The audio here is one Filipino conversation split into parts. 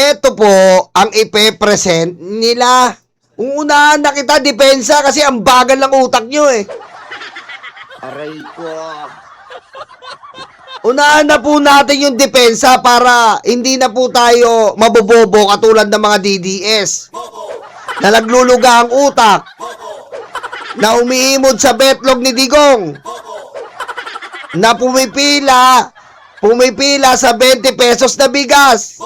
eto po ang ipe-present nila. Uunahan na kita, depensa, kasi ang bagal ng utak nyo eh. Aray ko. Unahan na po natin yung depensa para hindi na po tayo mabobobo katulad ng mga DDS. Na nagluluga ang utak. Na umiimod sa betlog ni Digong. Na pumipila sa 20 pesos na bigas.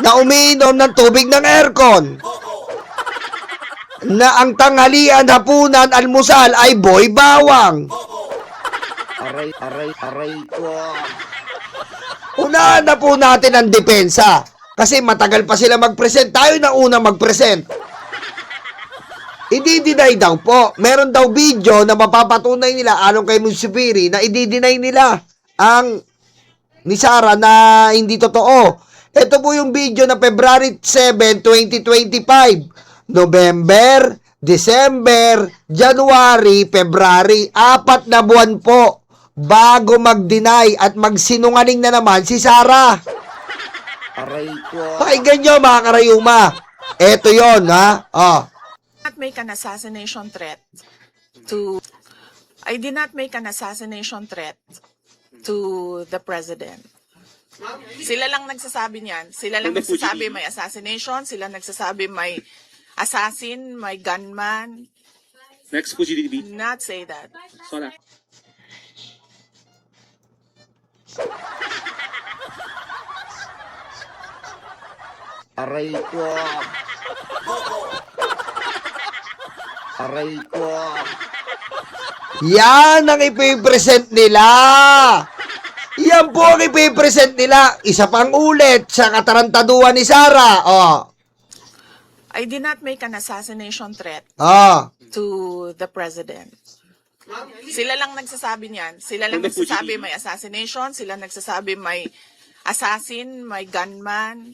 Na umiinom ng tubig ng aircon. Na ang tanghalian, hapunan, almusal ay boy bawang. Aray ko. Unahan na po natin ang depensa. Kasi matagal pa sila mag-present. Tayo na unang mag-present. I-deny daw po. Meron daw video na mapapatunay nila anong kay Musubiri na i-deny nila ang ni Sara na hindi totoo. Ito po yung video na February 7, 2025. November, December, January, February. 4 na buwan po bago mag-deny at magsinungaling na naman si Sara. Aray ko. Pakinggan nyo mga karayuma. Ito yon ha. Oh. Not make an assassination threat to I did not make an assassination threat to the president. Sila lang nagsasabi niyan. Sila lang nagsasabi may assassination, sila nagsasabi may assassin, may gunman. Next po GDB. Not say that. Sola. Aray ko. Aray ko. Yan ang ipipresent nila. Yan po ang ipipresent nila. Isa pang ulit sa katarantaduhan ni Sara. Oh. I did not make an assassination threat Oh. to the president. Sila lang nagsasabi niyan. Sila lang nagsasabi may assassination, sila nagsasabi may assassin, may gunman.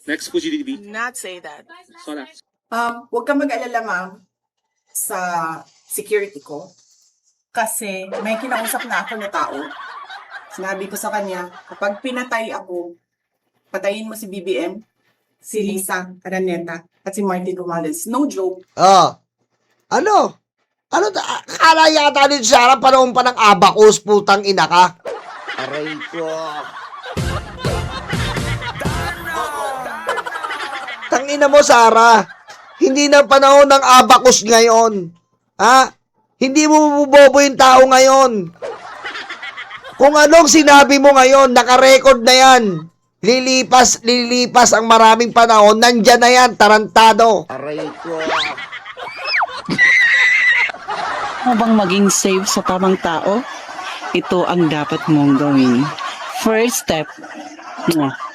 Next po GDB. Not say that. Sola. Huwag kang mag-alala, ma'am, sa security ko. Kasi may kinausap na ako na tao. Sinabi ko sa kanya, kapag pinatay ako, patayin mo si BBM, si Lisa Araneta, at si Martin Romales. No joke. Oh. Ano? Akala yata ni Sara panahon pa ng abacus, putang ina ka. Aray ko. Tangina mo, Sara. Hindi na panahon ng abacus ngayon. Ha? Hindi mo bubobo yung tao ngayon. Kung anong sinabi mo ngayon, nakarecord na yan. Lilipas ang maraming panahon, nandyan na yan, tarantado. Aray ko. Mo bang maging safe sa tamang tao? Ito ang dapat mong gawin. First step,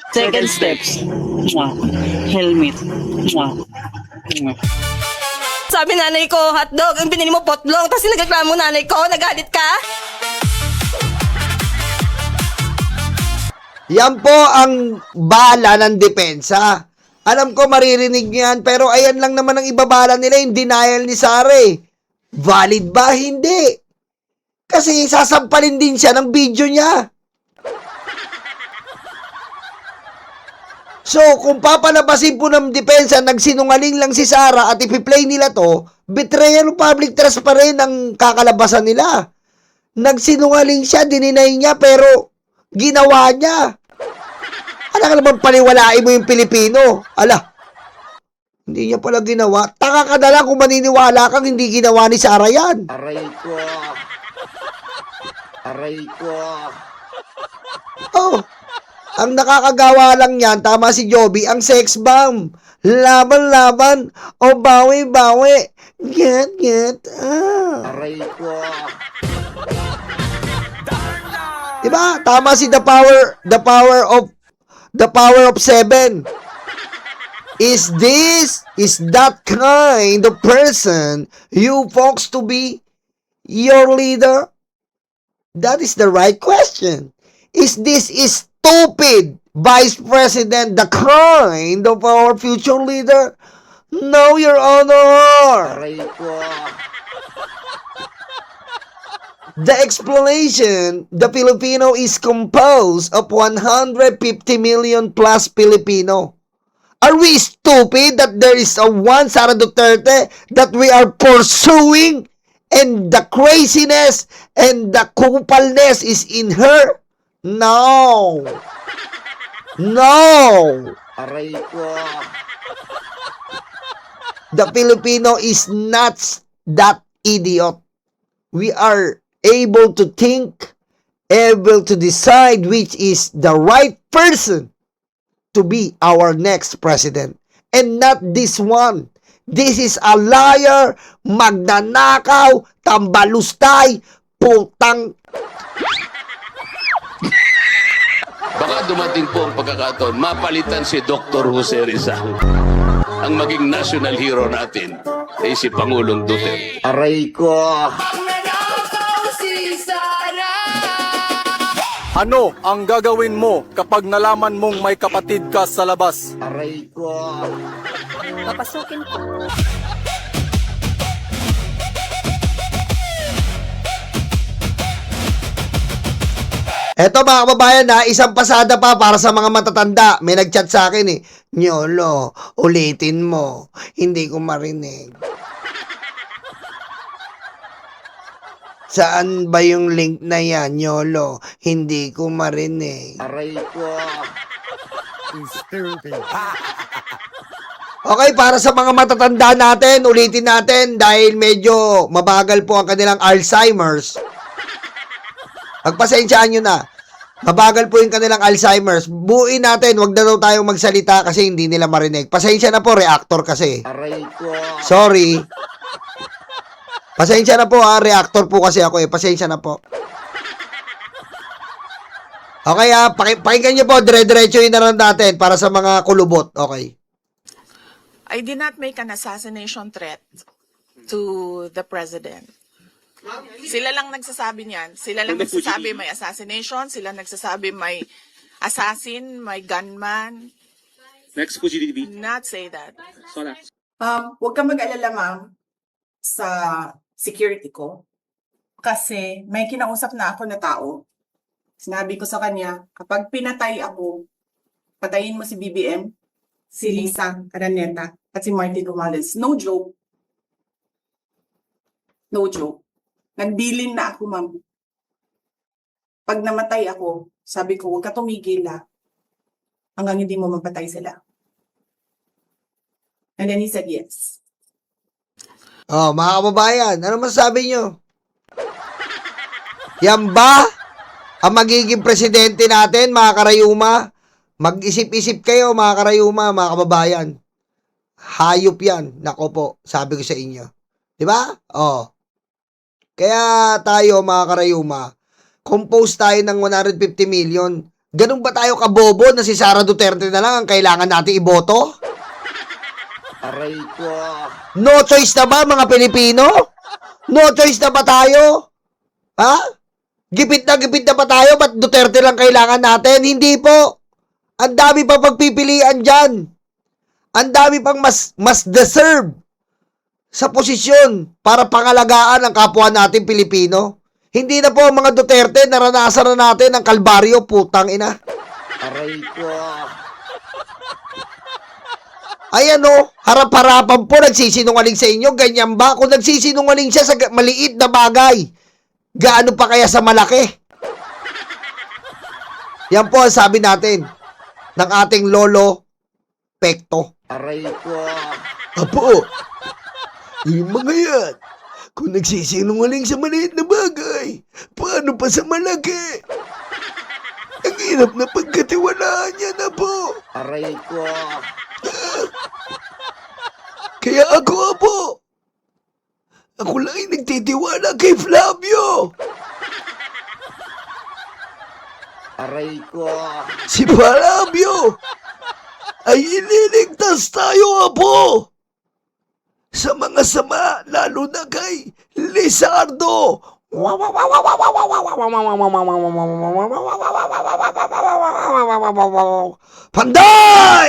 second steps, helmet. Sabi nanay ko, hotdog, ang binili mo potlong, tapos nagreklamo nanay ko, nagalit ka? Yan po ang bala ng depensa. Alam ko maririnig yan, pero ayan lang naman ang ibabala nila, yung denial ni Sara eh. Valid ba? Hindi. Kasi sasampalin din siya ng video niya. So, kung papalabasin po ng depensa, nagsinungaling lang si Sara at ipi-play nila to, betrayal of public trust pa rin ang kakalabasan nila. Nagsinungaling siya, dininay niya, pero ginawa niya. Ano ka naman paniwalain mo yung Pilipino? Ala, hindi niya pala ginawa. Taka ka na lang kung maniniwala kang hindi ginawa ni Sara yan. Aray ko. Aray ko. Oh, ang nakakagawa lang yan, tama si Joby, ang sex bomb. Laban-laban, o bawi-bawi. Get. Aray ko. Diba? Tama si the power of 7. Is that kind of person you folks to be your leader? That is the right question. Is this stupid Vice President the kind of our future leader? No, Your Honor. Aray ko. The explanation, the Filipino is composed of 150 million plus Filipino. Are we stupid that there is a one Sara Duterte that we are pursuing and the craziness and the kupalness is in her? No. No. Aray ko. The Filipino is not that idiot. We are able to think, able to decide which is the right person to be our next president. And not this one. This is a liar, magnanakaw, tambalustay, putang. Baka dumating po ang pagkakataon, mapalitan si Dr. Jose Rizal. Ang maging national hero natin ay si Pangulong Duterte. Aray ko. Ano ang gagawin mo kapag nalaman mong may kapatid ka sa labas? Aray ko. Papasukin ko. Eto mga kababayan na, isang pasada pa para sa mga matatanda. May nagchat sa akin eh. Nyolo, ulitin mo. Hindi ko marinig. Saan ba yung link na yan, Nyolo? Hindi ko marinig. Aray ko. Okay, para sa mga matatanda natin, ulitin natin dahil medyo mabagal po ang kanilang Alzheimer's. Pagpasensyaan nyo na. Mabagal po yung kanilang Alzheimer's. Buuin natin, wag na daw tayong magsalita kasi hindi nila marinig. Pasensya na po, reactor kasi. Aray ko. Sorry. Pasensya na po ha, reactor po kasi ako eh. Pasensya na po. Okay ha, pakinggan nyo po, dire-diretso yun na lang natin para sa mga kulubot. Okay. I did not make an assassination threat to the president. Sila lang nagsasabi niyan. Sila lang nagsasabi may assassination. Sila nagsasabi may assassin, may gunman. Next po, GDB. Not say that. Sora. Huwag kang mag-alala, ma'am, sa security ko. Kasi may kinausap na ako na tao. Sinabi ko sa kanya, kapag pinatay ako, patayin mo si BBM, si Lisa Araneta, at si Martin Romales. No joke. No joke. Nagbilin na ako, ma'am. Pag namatay ako, sabi ko, huwag ka tumigil hanggang hindi mo mapatay sila. And then he said yes. Oh, mga kababayan, ano masasabi nyo? Yan ba ang magiging presidente natin, mga karayuma? Mag-isip-isip kayo, mga karayuma, mga kababayan. Hayop yan. Nako po, sabi ko sa inyo. Diba? Oh. Kaya tayo, mga karayuma, compose tayo ng 150 million. Ganun ba tayo kabobo na si Sara Duterte na lang ang kailangan natin iboto? Aray ko. No choice na ba, mga Pilipino? No choice na ba tayo? Ha? Gipit na ba tayo? Ba't Duterte lang kailangan natin? Hindi po. Ang dami pa pagpipilian dyan. Ang dami pang mas deserve sa posisyon para pangalagaan ang kapwa natin Pilipino. Hindi na po mga Duterte, naranasan na natin ang kalbaryo, putang ina. Aray ko. Ayan o, harap-harapan po nagsisinungaling sa inyo, ganyan ba? Kung nagsisinungaling siya sa maliit na bagay, gaano pa kaya sa malaki? Yan po ang sabi natin ng ating lolo Pekto. Aray ko. Apo, yung mga yan, kung nagsisinungaling sa maliit na bagay, paano pa sa malaki? Ang hirap na pagkatiwalaan niya na po. Aray ko. Kaya ako, ako lang ay nagtitiwala kay Flavio. Aray ko. Si Flavio ay ililigtas tayo, Apo. Sa mga sama, lalo na kay Lizardo. Panday!